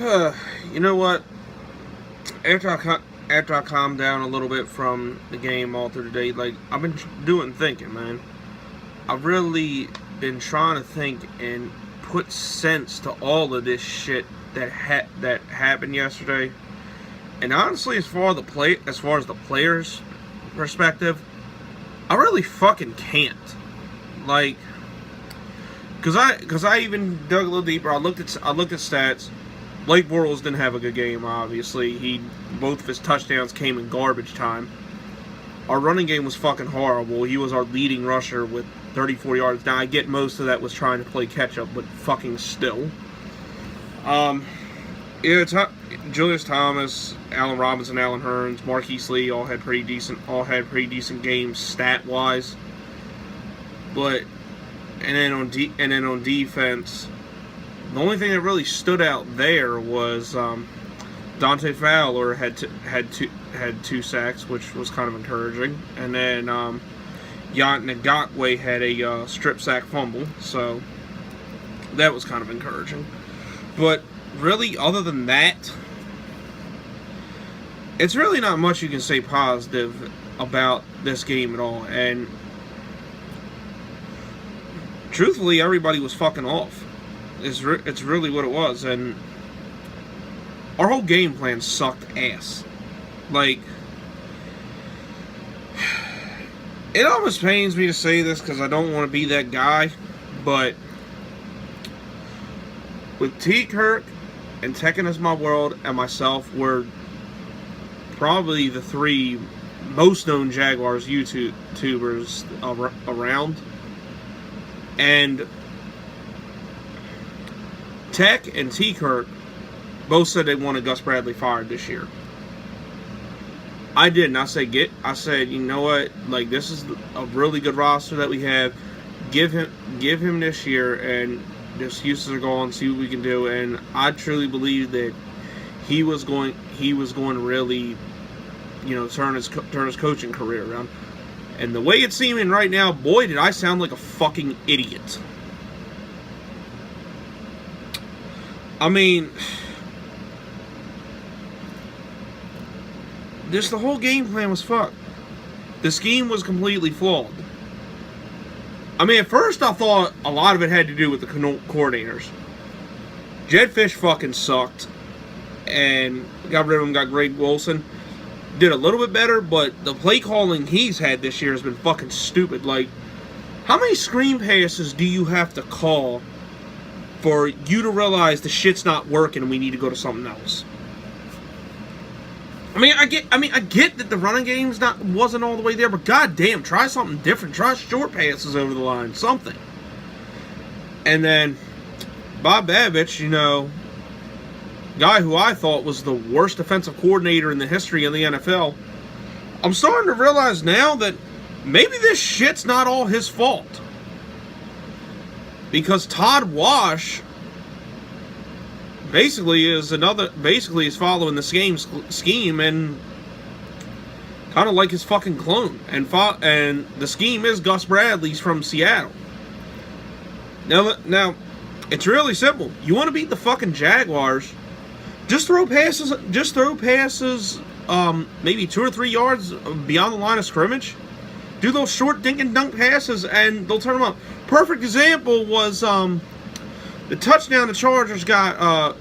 You know what? After I calmed down a little bit from the game all through the day, like I've been doing thinking, man. I've really been trying to think and put sense to all of this shit that happened yesterday. And honestly, as far as the players' perspective, I really fucking can't. Like, cause I even dug a little deeper. I looked at stats. Blake Bortles didn't have a good game, obviously. Both of his touchdowns came in garbage time. Our running game was fucking horrible. He was our leading rusher with 34 yards. Now, I get most of that was trying to play catch-up, but fucking still. Julius Thomas, Allen Robinson, Allen Hurns, Marquise Lee all had pretty decent games stat-wise. And then on defense, the only thing that really stood out there was Dante Fowler had two sacks, which was kind of encouraging, and then Yannick Ngakoue had a strip sack fumble, so that was kind of encouraging. But really, other than that, it's really not much you can say positive about this game at all. And truthfully, everybody was fucking off. It's really what it was. And our whole game plan sucked ass. Like, it almost pains me to say this because I don't want to be that guy, but with T. Kirk and Tekken Is My World and myself, we're probably the three most known Jaguars YouTubers around. And Tech and T. Kirk both said they wanted Gus Bradley fired this year. I didn't. I said, you know what? Like, this is a really good roster that we have. Give him this year, and the excuses are gone. See what we can do. And I truly believe that he was going to really, turn his coaching career around. And the way it's seeming right now, boy, did I sound like a fucking idiot. I mean, the whole game plan was fucked. The scheme was completely flawed. I mean, at first I thought a lot of it had to do with the coordinators. Jed Fish fucking sucked, and got rid of him, got Greg Wilson. Did a little bit better, but the play calling he's had this year has been fucking stupid. Like, how many screen passes do you have to call for you to realize the shit's not working and we need to go to something else? I get that the running game's wasn't all the way there, but goddamn, try something different. Try short passes over the line, something. And then Bob Babich, guy who I thought was the worst defensive coordinator in the history of the NFL, I'm starting to realize now that maybe this shit's not all his fault. Because Todd Wash basically is following the scheme and kind of like his fucking clone. And the scheme is Gus Bradley's from Seattle. Now it's really simple. You want to beat the fucking Jaguars, just throw passes, maybe 2 or 3 yards beyond the line of scrimmage. Do those short dink and dunk passes, and they'll turn them up. Perfect example was the touchdown the Chargers got.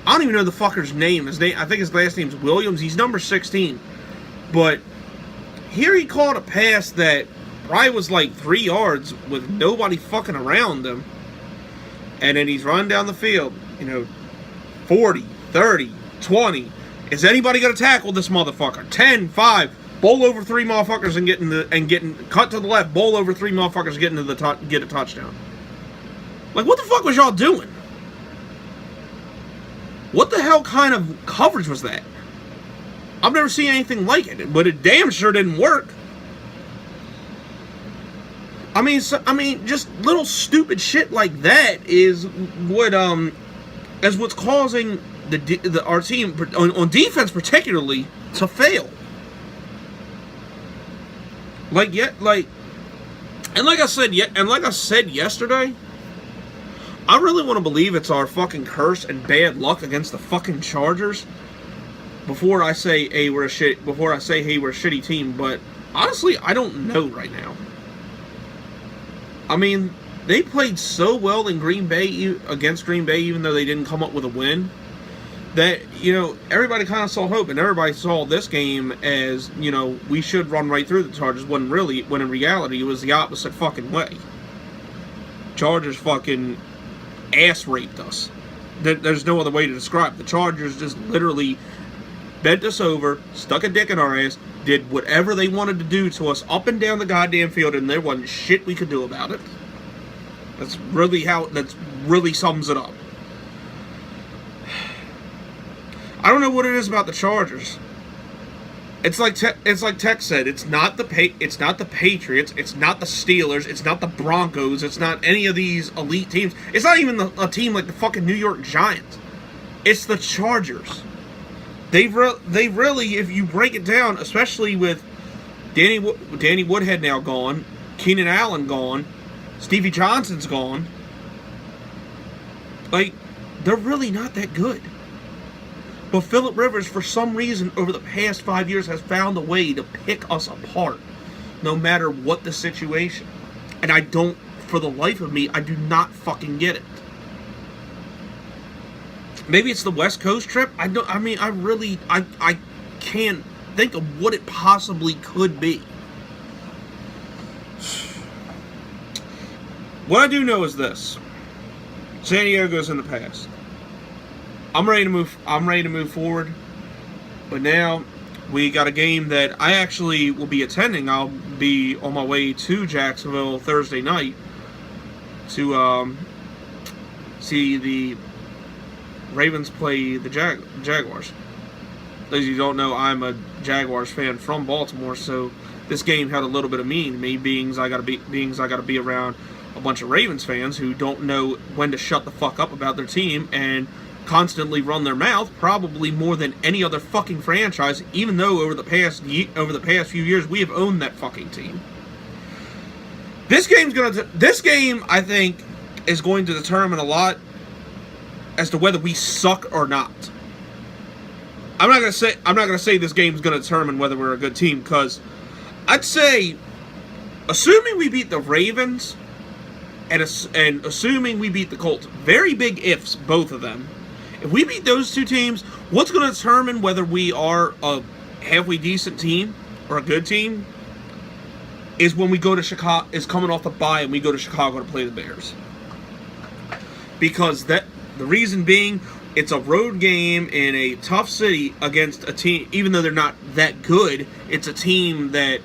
I don't even know the fucker's name. I think his last name's Williams. He's number 16. But here he caught a pass that probably was like 3 yards with nobody fucking around him. And then he's running down the field, 40, 30, 20. Is anybody going to tackle this motherfucker? 10, 5. Bowl over 3 motherfuckers and getting cut to the left. Bowl over 3 motherfuckers get a touchdown. Like, what the fuck was y'all doing? What the hell kind of coverage was that? I've never seen anything like it, but it damn sure didn't work. I mean, just little stupid shit like that is what's causing our team on defense particularly to fail. And like I said yesterday, I really want to believe it's our fucking curse and bad luck against the fucking Chargers before I say, hey, we're a shitty team. But honestly, I don't know right now. I mean, they played so well in Green Bay against Green Bay, even though they didn't come up with a win, that, you know, everybody kind of saw hope, and everybody saw this game as, you know, we should run right through the Chargers, when in reality it was the opposite fucking way. Chargers fucking ass raped us. There's no other way to describe it. The Chargers just literally bent us over, stuck a dick in our ass, did whatever they wanted to do to us up and down the goddamn field, and there wasn't shit we could do about it. That really sums it up. I don't know what it is about the Chargers. It's like Tech said. It's not the Patriots. It's not the Steelers. It's not the Broncos. It's not any of these elite teams. It's not even a team like the fucking New York Giants. It's the Chargers. They really, if you break it down, especially with Danny Woodhead now gone, Keenan Allen gone, Stevie Johnson's gone. Like, they're really not that good. But Phillip Rivers, for some reason, over the past 5 years, has found a way to pick us apart, no matter what the situation. And I don't, for the life of me, I do not fucking get it. Maybe it's the West Coast trip. I can't think of what it possibly could be. What I do know is this: San Diego's in the past. I'm ready to move forward. But now we got a game that I actually will be attending. I'll be on my way to Jacksonville Thursday night to see the Ravens play the Jaguars. As you don't know, I'm a Jaguars fan from Baltimore, so this game had a little bit of meaning to me, being I got to be around a bunch of Ravens fans who don't know when to shut the fuck up about their team and constantly run their mouth, probably more than any other fucking franchise, even though over the past few years we have owned that fucking team. This game, I think, is going to determine a lot as to whether we suck or not. I'm not gonna say this game is gonna determine whether we're a good team, because I'd say, assuming we beat the Ravens and assuming we beat the Colts, very big ifs, both of them. If we beat those two teams, what's going to determine whether we are a halfway decent team or a good team is when we go to Chicago, is coming off the bye and we go to Chicago to play the Bears. Because the reason being, it's a road game in a tough city against a team, even though they're not that good, it's a team that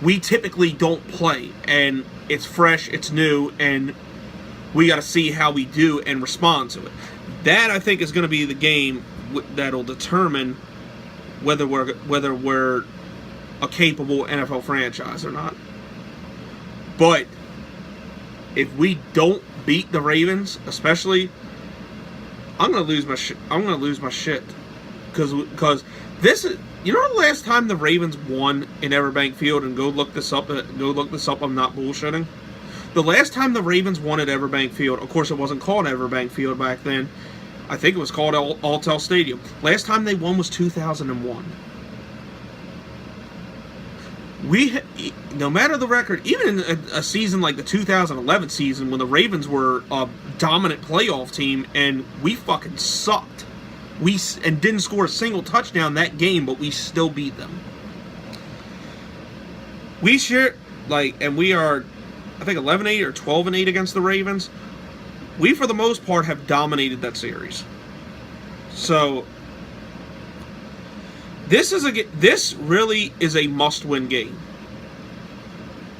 we typically don't play. And it's fresh, it's new, and we got to see how we do and respond to it. That, I think, is going to be the game that'll determine whether we're a capable NFL franchise or not. But if we don't beat the Ravens, especially, I'm going to lose my shit. I'm going to lose my shit because this is, you know, the last time the Ravens won in Everbank Field, and go look this up. I'm not bullshitting. The last time the Ravens won at Everbank Field, of course, it wasn't called Everbank Field back then. I think it was called Alltel Stadium. Last time they won was 2001. No matter the record, even in a season like the 2011 season, when the Ravens were a dominant playoff team and we fucking sucked, and didn't score a single touchdown that game, but we still beat them. We are, I think, 11-8 or 12-8 against the Ravens. We, for the most part, have dominated that series. So this really is a must-win game.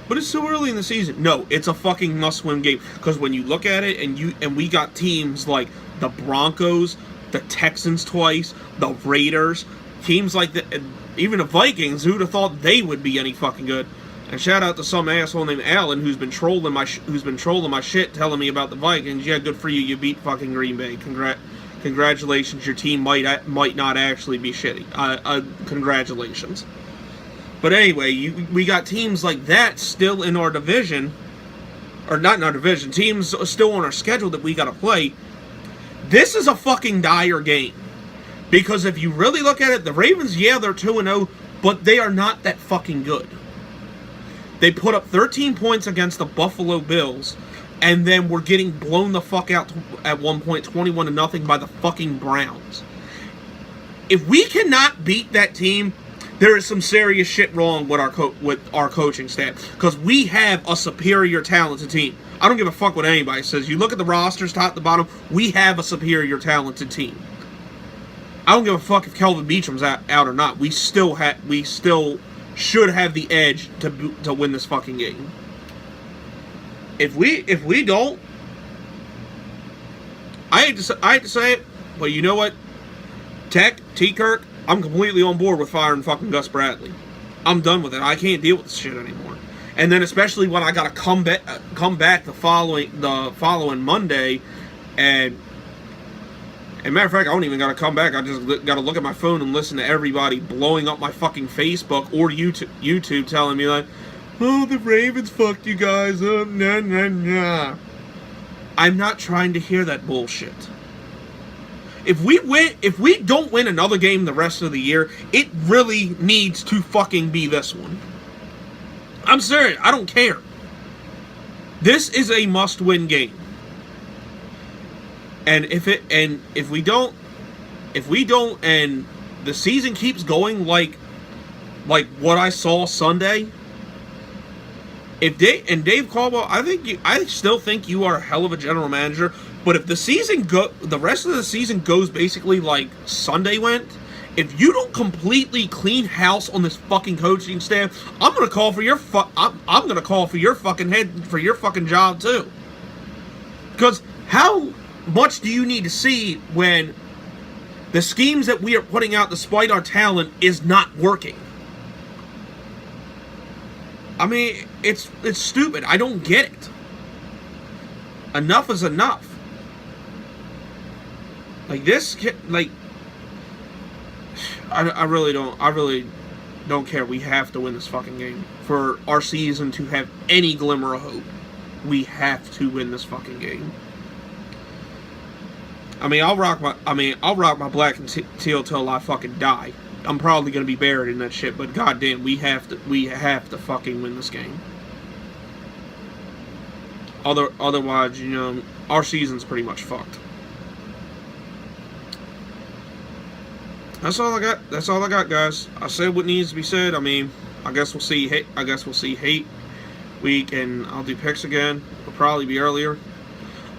But it's so early in the season. No, it's a fucking must-win game, because when you look at it, and we got teams like the Broncos, the Texans twice, the Raiders, teams like even the Vikings. Who'd have thought they would be any fucking good? And shout out to some asshole named Allen who's been trolling my shit, telling me about the Vikings. Yeah, good for you. You beat fucking Green Bay. Congratulations. Your team might not actually be shitty. Congratulations. But anyway, we got teams like that still in our division or not in our division, teams still on our schedule that we got to play, this is a fucking dire game. Because if you really look at it, the Ravens, yeah, they're 2-0, but they are not that fucking good. They put up 13 points against the Buffalo Bills, and then we're getting blown the fuck out at one point, 21-0 by the fucking Browns. If we cannot beat that team, there is some serious shit wrong with our coaching staff, because we have a superior talented team. I don't give a fuck what anybody says. You look at the rosters, top to bottom, we have a superior talented team. I don't give a fuck if Kelvin Beachum's out or not. We still should have the edge to win this fucking game. If we don't, I hate to say it, but you know what? T. Kirk, I'm completely on board with firing fucking Gus Bradley. I'm done with it. I can't deal with this shit anymore. And then especially when I gotta come back the following Monday, and matter of fact, I don't even gotta come back. I just gotta look at my phone and listen to everybody blowing up my fucking Facebook or YouTube telling me like, oh, the Ravens fucked you guys up, nah, nah, nah. I'm not trying to hear that bullshit. If we don't win another game the rest of the year, it really needs to fucking be this one. I'm serious. I don't care. This is a must-win game. And if we don't, and the season keeps going like what I saw Sunday, Dave Caldwell, I still think you are a hell of a general manager. But if the rest of the season goes basically like Sunday went, if you don't completely clean house on this fucking coaching staff, I'm gonna call for your I'm gonna call for your fucking head for your fucking job too. Because how much do you need to see when the schemes that we are putting out despite our talent is not working? I mean, it's stupid. I don't get it. Enough is enough. Like this, like I really don't care. We have to win this fucking game for our season to have any glimmer of hope. We have to win this fucking game. I'll rock my black and teal till I fucking die. I'm probably gonna be buried in that shit, but goddamn, we have to fucking win this game. Otherwise, our season's pretty much fucked. That's all I got, guys. I said what needs to be said. I guess we'll see hate week, and I'll do picks again. It'll probably be earlier.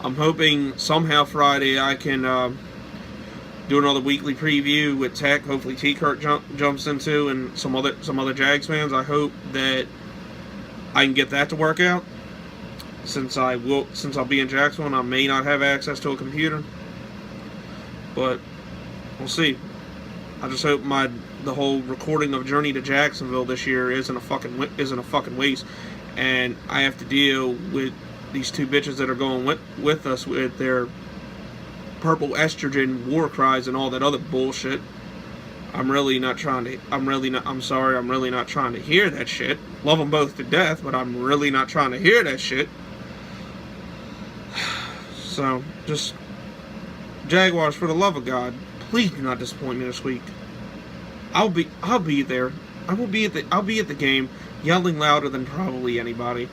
I'm hoping somehow Friday I can do another weekly preview with Tech. Hopefully T. Kirk jumps into, and some other Jags fans. I hope that I can get that to work out. Since I'll be in Jacksonville, I may not have access to a computer, but we'll see. I just hope the whole recording of Journey to Jacksonville this year isn't a fucking waste, and I have to deal with these two bitches that are going with us with their purple estrogen war cries and all that other bullshit. I'm really not trying to hear that shit. Love them both to death, but I'm really not trying to hear that shit. So, just Jaguars, for the love of God, please do not disappoint me this week. I'll be there. I'll be at the game, yelling louder than probably anybody.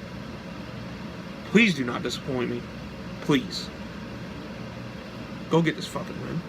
Please do not disappoint me. Please. Go get this fucking win.